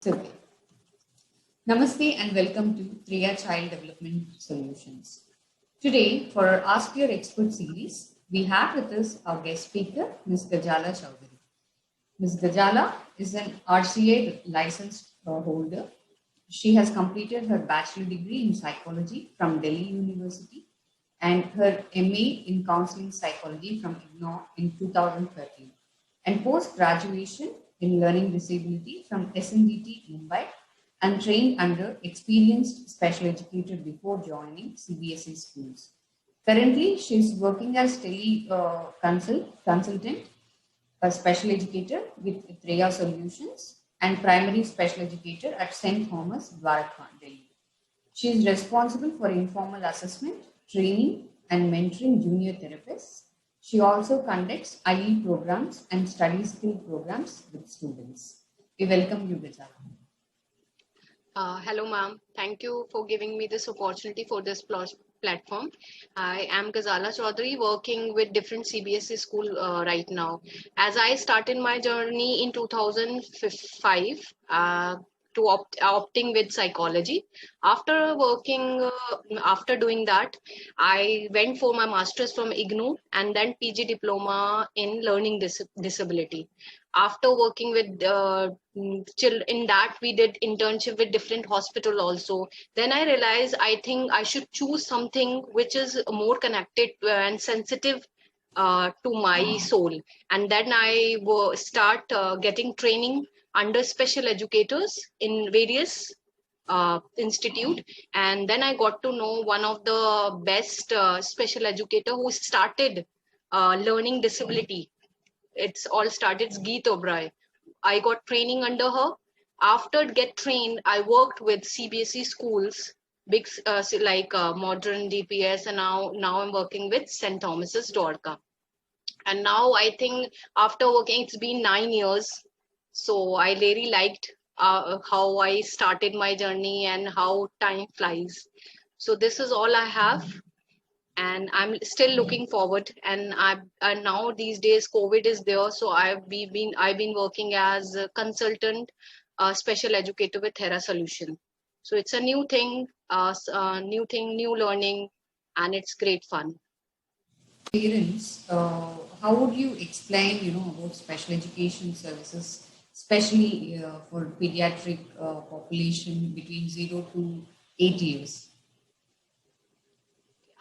Okay. Namaste and welcome to Triya Child Development Solutions. Today, for our Ask Your Expert series, we have with us our guest speaker, Ms. Gajala Chowdhury. Ms. Gajala is an RCA licensed holder. She has completed her bachelor degree in psychology from Delhi University and her MA in counseling psychology from IGNOU in 2013 and post-graduation in learning disability from SNDT Mumbai and trained under experienced special educator before joining CBSE schools. Currently, she is working as consultant, a special educator with Treya Solutions, and primary special educator at St. Thomas, Dwarka, Delhi. She is responsible for informal assessment, training, and mentoring junior therapists. She also conducts IE programs and study skill programs with students. We welcome you, Gajala. Hello, ma'am. Thank you for giving me this opportunity for this platform. I am Ghazala Chaudhary, working with different CBSE school right now. As I started my journey in 2005 to opting with psychology. After doing that, I went for my master's from IGNOU and then PG diploma in learning disability. After working with in that we did internship with different hospital also. Then I realized I think I should choose something which is more connected and sensitive to my soul. And then I start getting training under special educators in various institute. And then I got to know one of the best special educator who started learning disability. It's all started Geet Obrai. I got training under her. After get trained, I worked with CBSE schools, big like modern DPS, and now I'm working with St. Thomas's Dwarka. And now I think after working, it's been 9 years. So I really liked how I started my journey and how time flies. So this is all I have, and I'm still looking forward. And now these days COVID is there, so I've been working as a consultant, special educator with Thera Solution. So it's a new learning, and it's great fun. Parents, how would you explain, about special education services, especially for pediatric population between 0 to 8 years?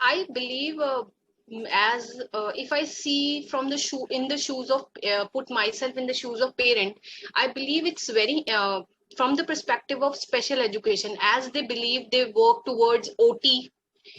I believe as if I see from the shoes of put myself in the shoes of parent, I believe it's very from the perspective of special education, as they believe they work towards OT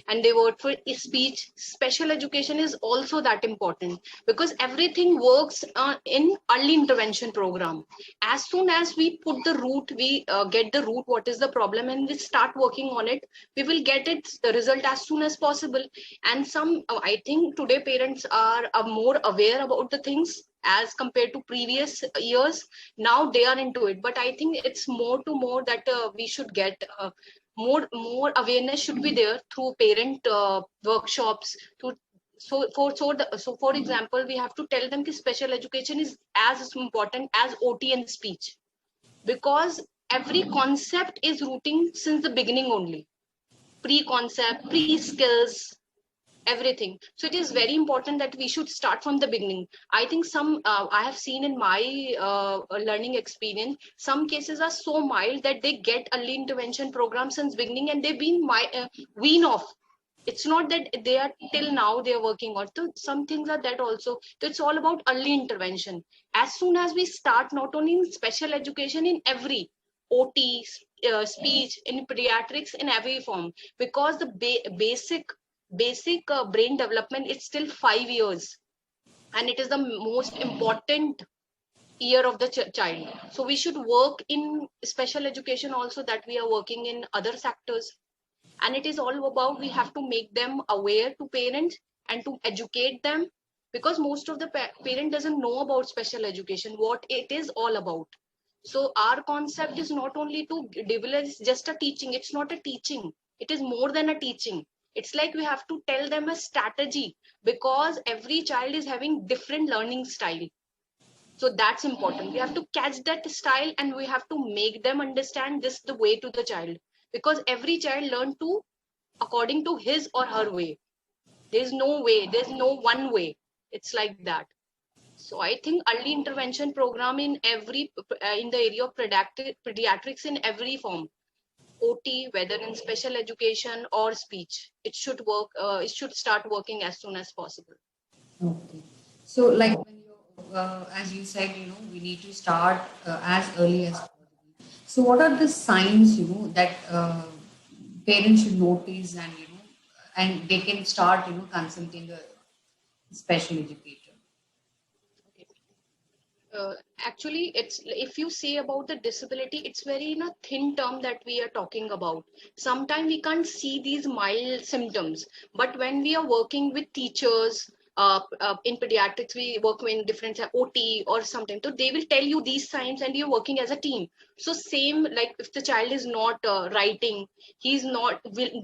and they work for speech. Special education is also that important, because everything works in early intervention program. As soon as we put the root, we get the root, what is the problem, and we start working on it, we will get it the result as soon as possible. And I think today parents are more aware about the things as compared to previous years. Now they are into it, but I think it's more to more that we should get more awareness should be there through parent workshops to so for example, we have to tell them that special education is as important as OT and speech, because every concept is rooting since the beginning only, pre-concept, pre-skills, everything. So it is very important that we should start from the beginning. I think I have seen in my learning experience, some cases are so mild that they get early intervention program since beginning, and they've been wean off. It's not that they are till now they are working on, so some things are that also. So it's all about early intervention. As soon as we start, not only in special education, in every OT, speech, in pediatrics, in every form, because the basic brain development is still 5 years, and it is the most important year of the child. So we should work in special education also, that we are working in other sectors. And it is all about, we have to make them aware to parents and to educate them, because most of the parent doesn't know about special education, what it is all about. So our concept is not only to develop just a teaching. It's not a teaching, it is more than a teaching. It's like we have to tell them a strategy, because every child is having different learning style. So that's important. We have to catch that style and we have to make them understand this the way to the child, because every child learn to according to his or her way. There's no way, there's no one way. It's like that. So I think early intervention program in every in the area of pediatrics in every form, OT, whether in special education or speech, it should work. It should start working as soon as possible. Okay. So, like when you, as you said, we need to start as early as possible. So, what are the signs, that parents should notice, and and they can start, consulting a special educator? Actually, it's if you say about the disability, it's very in a thin term that we are talking about. Sometimes we can't see these mild symptoms, but when we are working with teachers, in pediatrics we work in different OT or something, so they will tell you these signs and you're working as a team. So same like if the child is not writing, he's not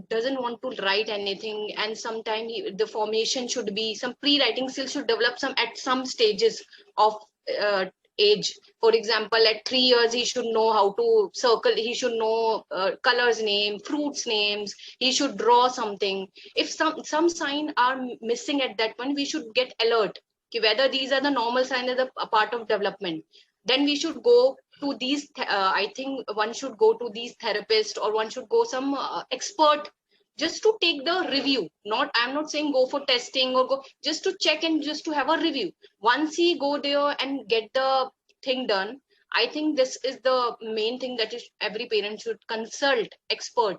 doesn't want to write anything, and sometimes the formation should be some pre-writing skills should develop some at some stages of uh, age. For example, at 3 years he should know how to circle, he should know colors name, fruits names, he should draw something. If some sign are missing at that point, we should get alert whether these are the normal signs of a part of development. Then we should go to these I think one should go to these therapists, or one should go some expert just to take the review. Not, I'm not saying go for testing or go, just to check and just to have a review. Once he go there and get the thing done, I think this is the main thing that is every parent should consult expert.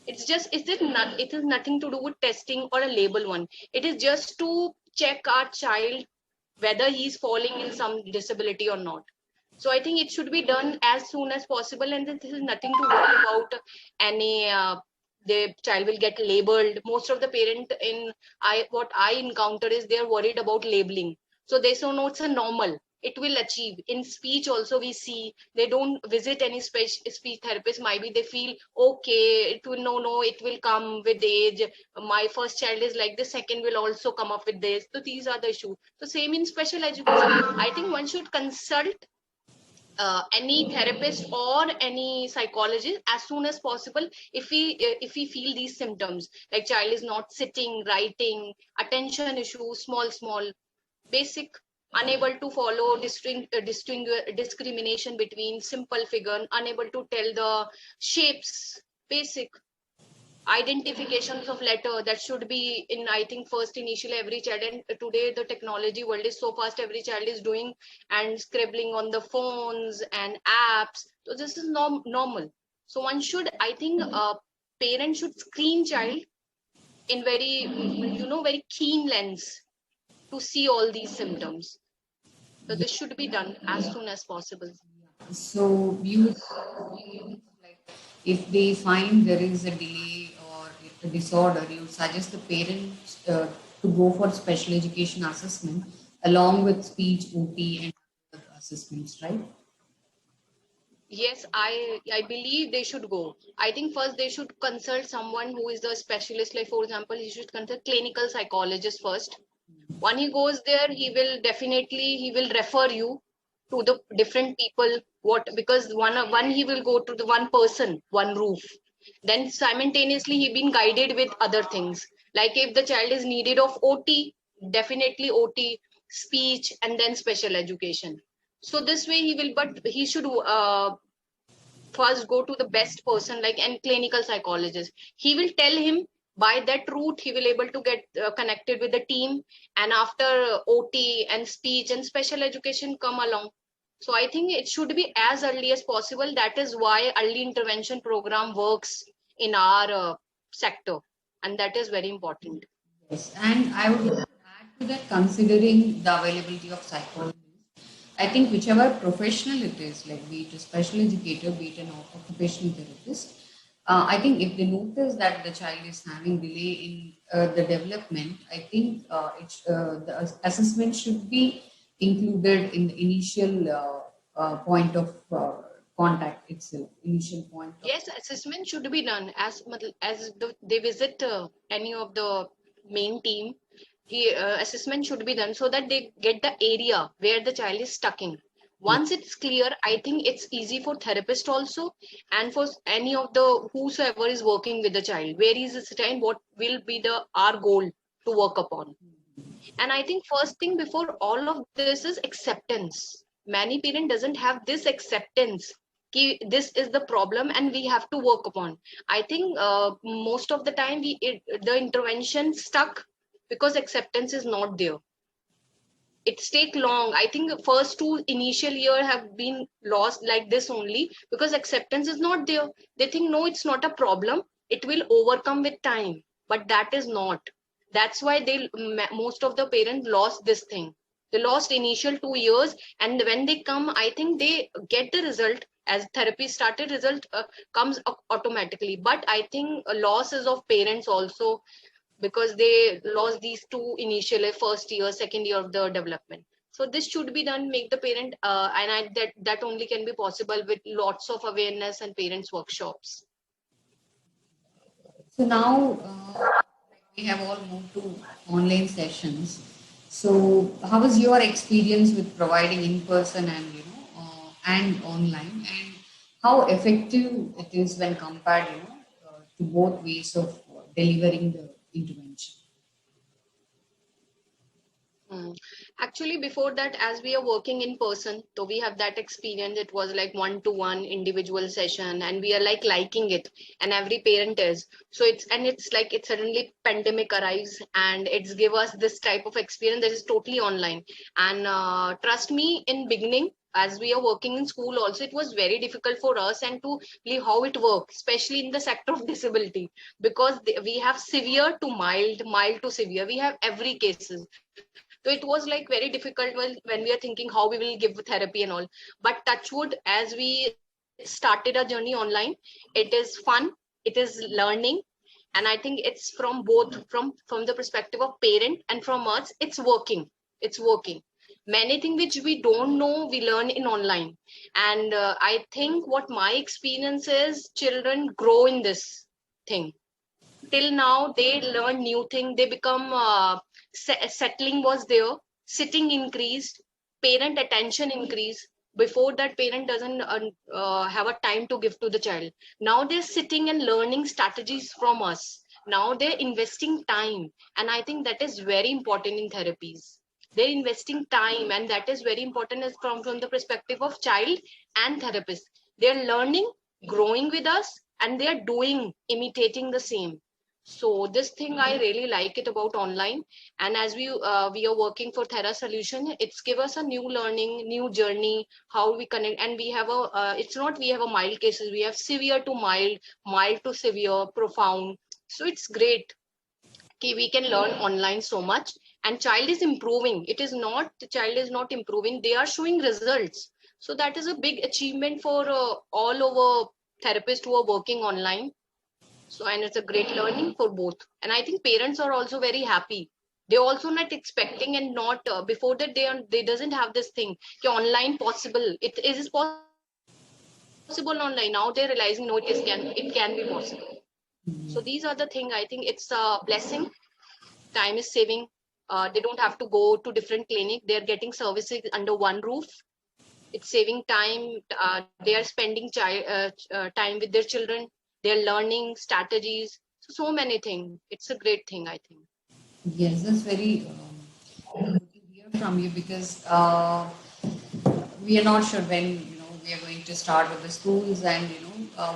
It's just, it is nothing to do with testing or a label one. It is just to check our child whether he's falling in some disability or not. So I think it should be done as soon as possible, and this is nothing to worry about any the child will get labeled. Most of the parent in I what I encounter is they're worried about labeling. So they say no, it's a normal. It will achieve. In speech also we see they don't visit any speech therapist. Maybe they feel okay. It will no, it will come with age. My first child is like this. Second will also come up with this. So these are the issues. So same in special education. I think one should consult any therapist or any psychologist as soon as possible if we feel these symptoms, like child is not sitting, writing, attention issues, small basic, unable to follow discrimination between simple figure, unable to tell the shapes, basic identifications of letter that should be in, I think first initially every child, and today the technology world is so fast, every child is doing and scribbling on the phones and apps. So this is normal. So one should, I think parent should screen child in very very keen lens to see all these symptoms. So this should be done as soon as possible. So you like if they find there is a delay or a disorder, you suggest the parents to go for special education assessment along with speech, OT, and other assessments, right? Yes, I believe they should go. I think first they should consult someone who is the specialist. Like for example, he should consult clinical psychologist first. When he goes there, he will refer you to the different people. What, because one he will go to the one person, one roof. Then simultaneously he been guided with other things. Like if the child is needed of OT, definitely OT, speech, and then special education. So this way he will, but he should first go to the best person like and clinical psychologist. He will tell him, by that route he will able to get connected with the team, and after OT and speech and special education come along. So I think it should be as early as possible. That is why early intervention program works in our sector, and that is very important. Yes, and I would like to add to that, considering the availability of psychologists, I think whichever professional it is, like be it a special educator, be it an occupational therapist, I think if they notice that the child is having delay in the development, I think the assessment should be included in the initial point of contact itself, initial point of. Yes, assessment should be done as they visit any of the main team. assessment should be done so that they get the area where the child is stuck in. Once it's clear, I think it's easy for therapist also, and for any of the whosoever is working with the child. Where is the child? What will be the our goal to work upon? And I think first thing before all of this is acceptance. Many parent doesn't have this acceptance. This is the problem and we have to work upon. I think most of the time the intervention stuck because acceptance is not there. It's take long. I think the first two initial year have been lost like this only because acceptance is not there. They think no, it's not a problem, it will overcome with time, but that is not. That's why most of the parents lost this thing. They lost initial 2 years, and when they come, I think they get the result as therapy started. Result comes automatically, but I think losses of parents also, because they lost these two initially, first year, second year of the development. So this should be done, make the parent that only can be possible with lots of awareness and parents workshops. So now we have all moved to online sessions. So how was your experience with providing in person and and online, and how effective it is when compared to both ways of delivering the intervention? Hmm. Actually, before that, as we are working in person, so we have that experience. It was like one-to-one individual session, and we are like liking it, and every parent is. So it's like it suddenly pandemic arrives, and it's give us this type of experience that is totally online. And trust me, in beginning, as we are working in school, also it was very difficult for us and to believe how it works, especially in the sector of disability, because we have severe to mild, mild to severe. We have every cases, so it was like very difficult when we are thinking how we will give therapy and all. But touchwood, as we started our journey online, it is fun, it is learning, and I think it's from both, from the perspective of parent and from us, it's working. It's working. Many things which we don't know, we learn in online. And I think what my experience is, children grow in this thing. Till now they learn new thing, they become settling was there, sitting increased, parent attention increased. Before that, parent doesn't have a time to give to the child. Now they're sitting and learning strategies from us. Now they're investing time, and I think that is very important in therapies. They're investing time, and that is very important as from the perspective of child and therapist. They're learning, growing with us, and they're doing, imitating the same. So this thing I really like it about online. And as we are working for Thera Solution, it's give us a new learning, new journey, how we connect. And we have a it's not we have a mild cases, we have severe to mild, mild to severe, profound. So it's great. Okay, we can learn online so much, and child is improving. It is not the child is not improving, they are showing results. So that is a big achievement for all over therapists who are working online. So, and it's a great learning for both. And I think parents are also very happy. They're also not expecting, and not before that they doesn't have this thing. Okay, online possible. It is possible online. Now they're realizing no, it can be possible. So these are the thing. I think it's a blessing. Time is saving. They don't have to go to different clinic. They're getting services under one roof. It's saving time. They are spending time with their children. They're learning strategies. So many things. It's a great thing, I think. Yes, that's very good to hear from you, because we are not sure when we are going to start with the schools, and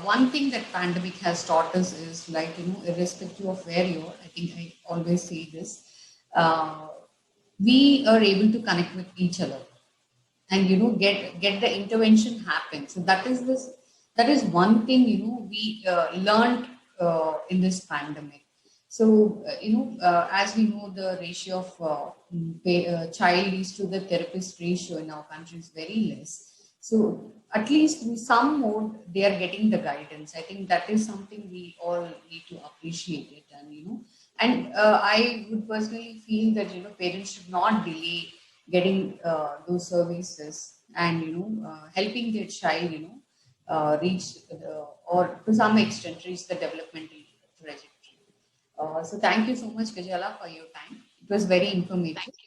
one thing that pandemic has taught us is, like, irrespective of where you are, I think I always say this, uh, we are able to connect with each other, and get the intervention happen. So that is one thing we learned in this pandemic. So as we know, the ratio of child is to the therapist ratio in our country is very less. So at least through some mode they are getting the guidance. I think that is something we all need to appreciate it. And I would personally feel that parents should not delay getting those services, and helping their child reach or to some extent reach the developmental trajectory. So thank you so much, Gajala, for your time. It was very informative.